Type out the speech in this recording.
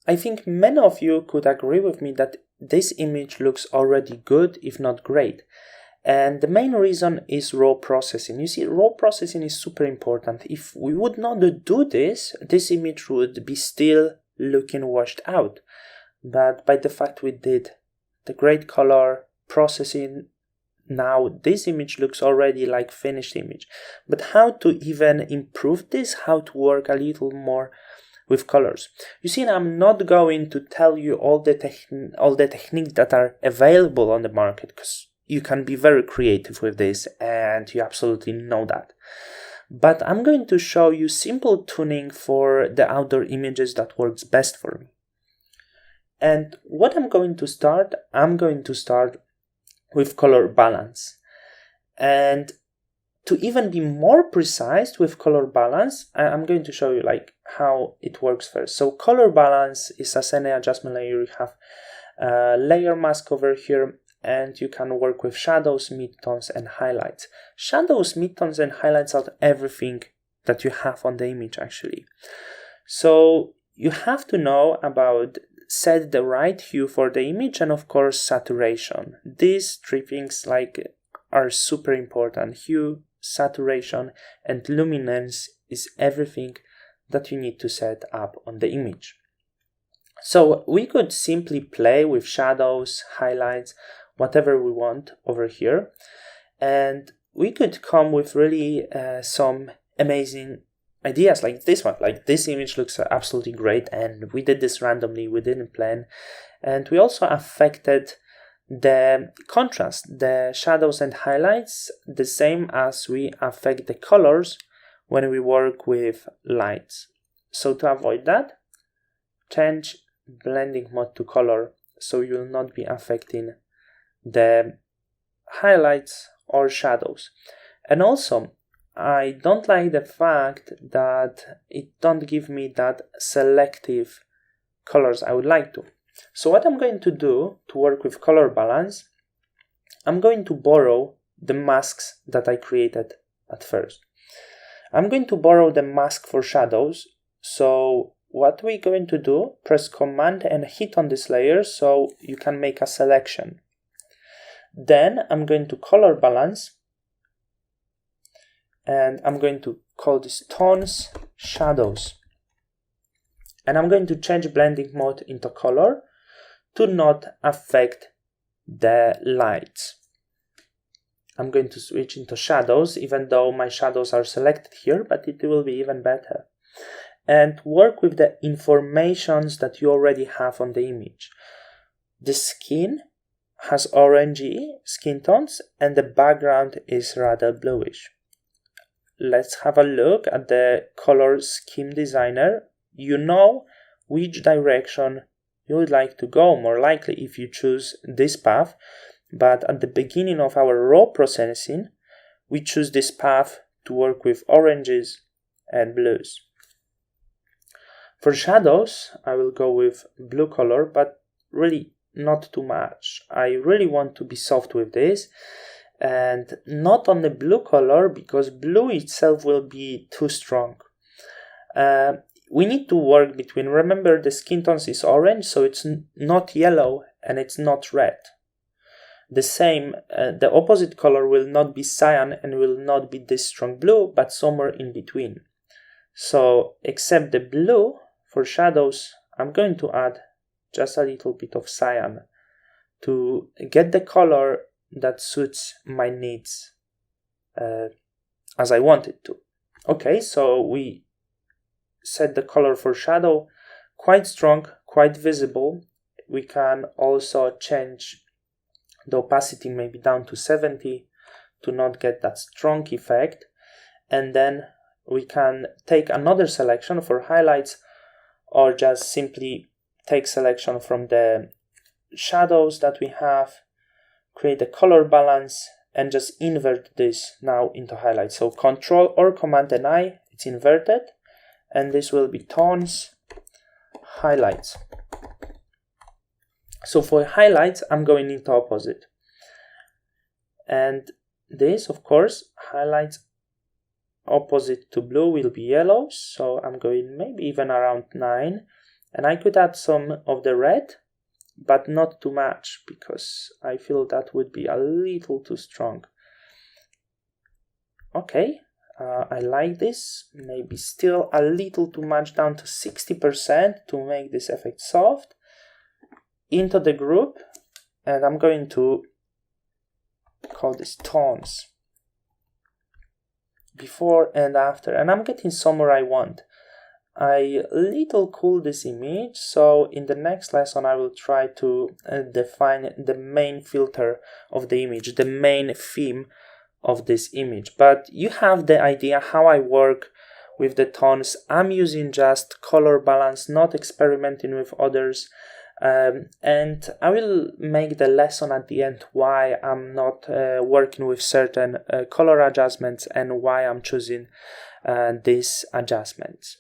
I think many of you could agree with me that this image looks already good, if not great. And the main reason is raw processing. You see, raw processing is super important. If we would not do this, this image would be still looking washed out. But by the fact we did the great color processing, now this image looks already like finished image. But how to even improve this, how to work a little more with colors. You see, I'm not going to tell you all the techniques that are available on the market, because you can be very creative with this and you absolutely know that. But I'm going to show you simple tuning for the outdoor images that works best for me. And what I'm going to start with color balance. And to even be more precise with color balance, I'm going to show you like how it works first. So color balance is as any adjustment layer. You have a layer mask over here, and you can work with shadows, midtones, and highlights. Shadows, midtones, and highlights are everything that you have on the image actually. So you have to know about set the right hue for the image, and of course saturation. These three things are super important. Hue, saturation, and luminance is everything that you need to set up on the image. So we could simply play with shadows, highlights, whatever we want over here, and we could come with really some amazing ideas like this one. Like this image looks absolutely great, and we did this randomly, we didn't plan, and we also affected the contrast, the shadows and highlights, the same as we affect the colors when we work with lights. So to avoid that, change blending mode to color, so you will not be affecting the highlights or shadows. And also, I don't like the fact that it don't give me that selective colors I would like to. So what I'm going to do to work with color balance, I'm going to borrow the masks that I created at first. I'm going to borrow the mask for shadows. So what we're going to do, press Command and hit on this layer so you can make a selection. Then I'm going to color balance, and I'm going to call this tones shadows. And I'm going to change blending mode into color to not affect the lights. I'm going to switch into shadows, even though my shadows are selected here, but it will be even better. And work with the informations that you already have on the image. The skin has orangey skin tones, and the background is rather bluish. Let's have a look at the color scheme designer. You know which direction you would like to go, more likely if you choose this path, but at the beginning of our raw processing, we choose this path to work with oranges and blues. For shadows, I will go with blue color, but really not too much. I really want to be soft with this, and not on the blue color, because blue itself will be too strong. We need to work between, remember the skin tones is orange, so it's not yellow and it's not red. The same, the opposite color will not be cyan and will not be this strong blue, but somewhere in between. So except the blue, for shadows, I'm going to add just a little bit of cyan to get the color that suits my needs as I want it to. Okay, so we set the color for shadow quite strong, quite visible. We can also change the opacity maybe down to 70 to not get that strong effect. And then we can take another selection for highlights, or just simply take selection from the shadows that we have, create a color balance, and just invert this now into highlights. So Control or Command and I, it's inverted, and this will be tones, highlights. So for highlights, I'm going into opposite. And this, of course, highlights opposite to blue will be yellow, so I'm going maybe even around 9. And I could add some of the red, but not too much, because I feel that would be a little too strong. Okay, I like this. Maybe still a little too much, down to 60% to make this effect soft. Into the group, and I'm going to call this tones. Before and after, and I'm getting somewhere I want. I little cool this image, so in the next lesson I will try to define the main filter of the image, the main theme of this image. But you have the idea how I work with the tones. I'm using just color balance, not experimenting with others. And I will make the lesson at the end why I'm not working with certain color adjustments and why I'm choosing these adjustments.